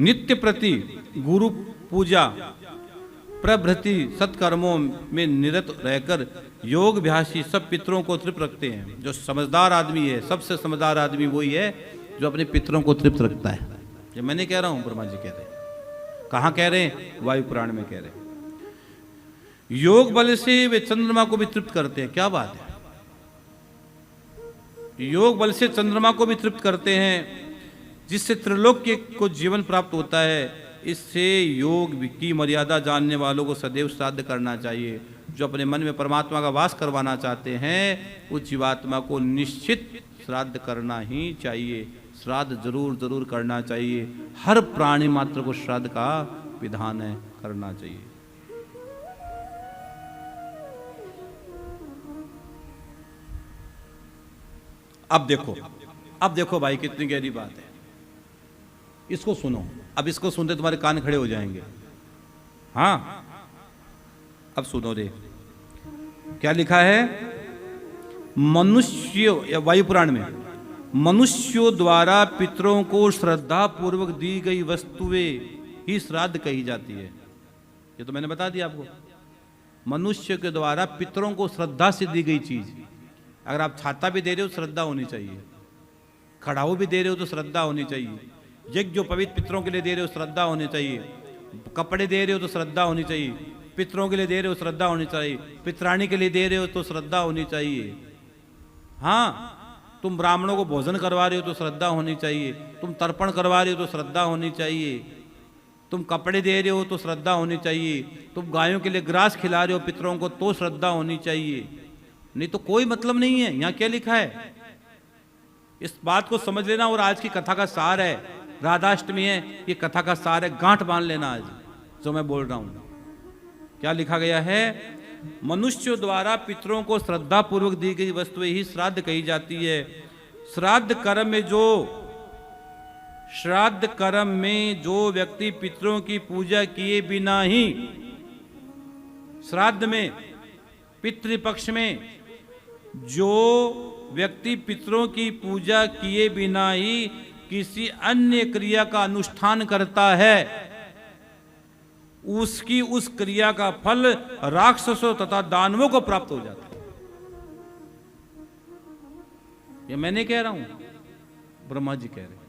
नित्य प्रति गुरु पूजा प्रभृति सत्कर्मों में निरत रहकर योग अभ्यासी सब पितरों को तृप्त रखते हैं। जो समझदार आदमी है, सबसे समझदार आदमी वही है जो अपने पितरों को तृप्त रखता है। ये मैं नहीं कह रहा हूं, ब्रह्मा जी कह रहे हैं। कहाँ कह रहे हैं? वायु पुराण में कह रहे हैं। योग बल से वे चंद्रमा को भी तृप्त करते हैं। क्या बात है! योग बल से चंद्रमा को भी तृप्त करते हैं, जिससे त्रिलोक्य को जीवन प्राप्त होता है। इससे योग की मर्यादा जानने वालों को सदैव श्राद्ध करना चाहिए। जो अपने मन में परमात्मा का वास करवाना चाहते हैं, उस जीवात्मा को निश्चित श्राद्ध करना ही चाहिए। श्राद्ध जरूर जरूर करना चाहिए। हर प्राणी मात्र को श्राद्ध का विधान है, करना चाहिए। अब देखो भाई, कितनी गहरी बात है। इसको सुनो। अब इसको सुनते तुम्हारे कान खड़े हो जाएंगे। हाँ, अब सुनो रे, क्या लिखा है? मनुष्य, या वायु पुराण में, मनुष्यों द्वारा पितरों को श्रद्धा पूर्वक दी गई वस्तुएं ही श्राद्ध कही जाती है। ये तो मैंने बता दिया आपको। मनुष्य के द्वारा पितरों को श्रद्धा से दी गई चीज। अगर आप छाता भी दे रहे हो, श्रद्धा होनी चाहिए। खड़ाऊ भी दे रहे हो तो श्रद्धा होनी चाहिए। यज्ञ जो पवित्र पितरों के लिए दे रहे हो, श्रद्धा होनी चाहिए। कपड़े दे रहे हो तो श्रद्धा होनी चाहिए। पितरों के लिए दे रहे हो, श्रद्धा होनी चाहिए। पितरानी के लिए दे रहे हो तो श्रद्धा होनी चाहिए। हाँ, तुम ब्राह्मणों को भोजन करवा रहे हो तो श्रद्धा होनी चाहिए। तुम तर्पण करवा रहे हो तो श्रद्धा होनी चाहिए। तुम कपड़े दे रहे हो तो श्रद्धा होनी चाहिए। तुम गायों के लिए ग्रास खिला रहे हो पितरों को तो श्रद्धा होनी चाहिए। नहीं तो कोई मतलब नहीं है। यहां क्या लिखा है, इस बात को समझ लेना। और आज की कथा का सार है, राधाष्टमी है, ये कथा का सार है। गांठ बांध लेना आज जो मैं बोल रहा हूं। क्या लिखा गया है? मनुष्यों द्वारा पितरों को श्रद्धा पूर्वक दी गई वस्तुएं ही श्राद्ध कही जाती है। श्राद्ध कर्म में जो व्यक्ति पितरों की पूजा किए बिना ही, श्राद्ध में, पितृपक्ष में जो व्यक्ति पितरों की पूजा किए बिना ही किसी अन्य क्रिया का अनुष्ठान करता है, उसकी उस क्रिया का फल राक्षसों तथा दानवों को प्राप्त हो जाता है। ये मैं नहीं कह रहा हूं, ब्रह्मा जी कह रहे हैं।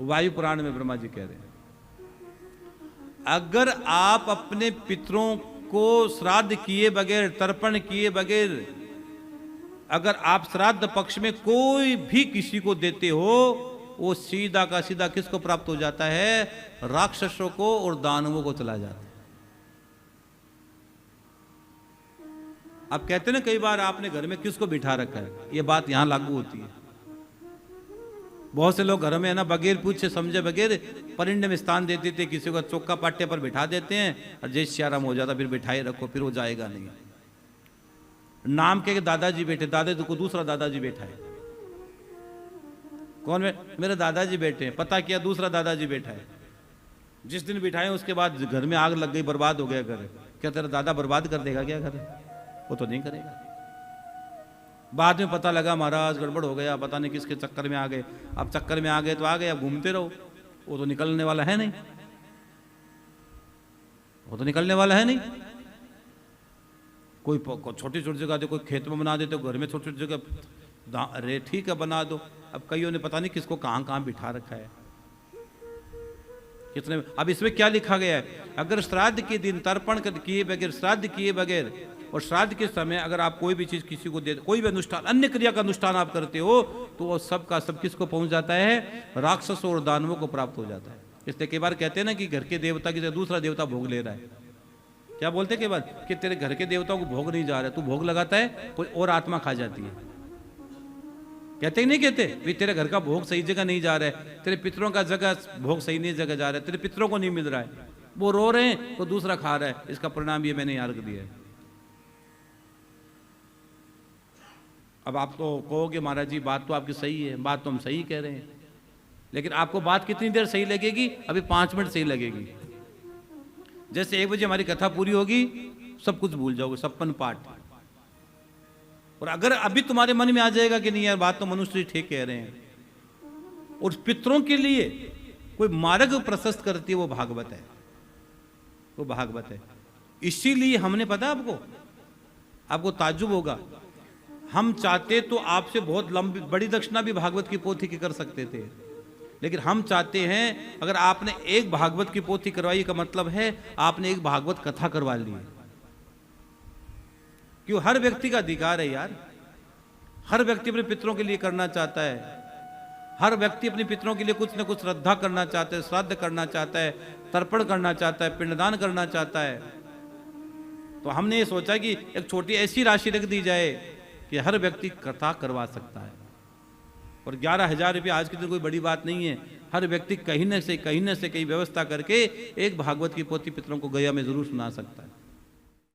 वायु पुराण में ब्रह्मा जी कह रहे हैं। अगर आप अपने पितरों को श्राद्ध किए बगैर, तर्पण किए बगैर, अगर आप श्राद्ध पक्ष में कोई भी किसी को देते हो, वो सीधा का सीधा किसको प्राप्त हो जाता है? राक्षसों को और दानवों को चला जाता है। आप कहते हैं ना, कई बार आपने घर में किसको बिठा रखा है, ये बात यहां लागू होती है। बहुत से लोग घर में है ना, बगैर पूछे समझे बगैर परिंड में स्थान देते थे, किसी को चौका पाट्टे पर बिठा देते हैं और जय श्याराम हो जाता, फिर बिठाए रखो, फिर वो जाएगा नहीं। नाम के दादाजी बैठे, दादाजी को दूसरा दादाजी बैठा है। कौन है? मेरे दादाजी बैठे हैं। पता किया दूसरा दादाजी बैठा है। जिस दिन बिठाए उसके बाद घर में आग लग गई, बर्बाद हो गया घर। क्या तेरा दादा बर्बाद कर देगा क्या घर? वो तो नहीं करेगा। बाद में पता लगा महाराज गड़बड़ हो गया, पता नहीं किसके चक्कर में आ गए। अब चक्कर में आ गए तो आ गए, अब घूमते रहो, वो तो निकलने वाला है नहीं। वो तो निकलने वाला है नहीं। कोई छोटी छोटी जगह दे, कोई खेत में बना देते, घर में छोटी छोटी जगह, अरे ठीक है बना दो। अब कईयों ने पता नहीं किसको कहां कहां बिठा रखा है, कितने। अब इसमें क्या लिखा गया है? अगर श्राद्ध के दिन तर्पण किए बगैर, श्राद्ध किए बगैर, और श्राद्ध के समय अगर आप कोई भी चीज किसी को दे, कोई भी अनुष्ठान, अन्य क्रिया का अनुष्ठान आप करते हो, तो वो सब का सब किसको पहुंच जाता है? राक्षसों और दानवों को प्राप्त हो जाता है। इसलिए कई बार कहते हैं ना कि घर के देवता की जगह दूसरा देवता भोग ले रहा है। क्या बोलते कई बार कि तेरे घर के देवताओं को भोग नहीं जा रहा है, तू भोग लगाता है, कोई और आत्मा खा जाती है। कहते ही नहीं कहते भी तेरे घर का भोग सही जगह नहीं जा रहा है, तेरे पितरों का जगह भोग सही नहीं जगह जा रहा है, तेरे पितरों को नहीं मिल रहा है, वो रो रहे हैं तो दूसरा खा रहा है। इसका परिणाम ये मैंने याद दिया है। अब आप तो कहोगे महाराज जी बात तो आपकी सही है, बात तो हम सही कह रहे हैं, लेकिन आपको बात कितनी देर सही लगेगी? अभी 5 मिनट सही लगेगी। जैसे 1 बजे हमारी कथा पूरी होगी, सब कुछ भूल जाओगे, सपन पाठ। और अगर अभी तुम्हारे मन में आ जाएगा कि नहीं यार बात तो मनुष्य ठीक कह रहे हैं, और पितरों के लिए कोई मार्ग प्रशस्त करती है, वो भागवत है, वो भागवत है। इसीलिए हमने, पता है आपको ताज्जुब होगा, हम चाहते तो आपसे बहुत लंबी बड़ी दक्षिणा भी भागवत की पोथी की कर सकते थे, लेकिन हम चाहते हैं अगर आपने एक भागवत की पोथी करवाई का मतलब है आपने एक भागवत कथा करवा ली। क्यों? हर व्यक्ति का अधिकार है यार, हर व्यक्ति अपने पितरों के लिए करना चाहता है, हर व्यक्ति अपने पितरों के लिए कुछ न कुछ श्रद्धा करना चाहता है, श्राद्ध करना चाहता है, तर्पण करना चाहता है, पिंडदान करना चाहता है। तो हमने ये सोचा कि एक छोटी ऐसी राशि रख दी जाए कि हर व्यक्ति कथा करवा सकता है। और 11,000 रुपये आज के दिन कोई बड़ी बात नहीं है। हर व्यक्ति कहीं न से कहीं व्यवस्था करके एक भागवत की पोथी पितरों को गया में जरूर सुना सकता है।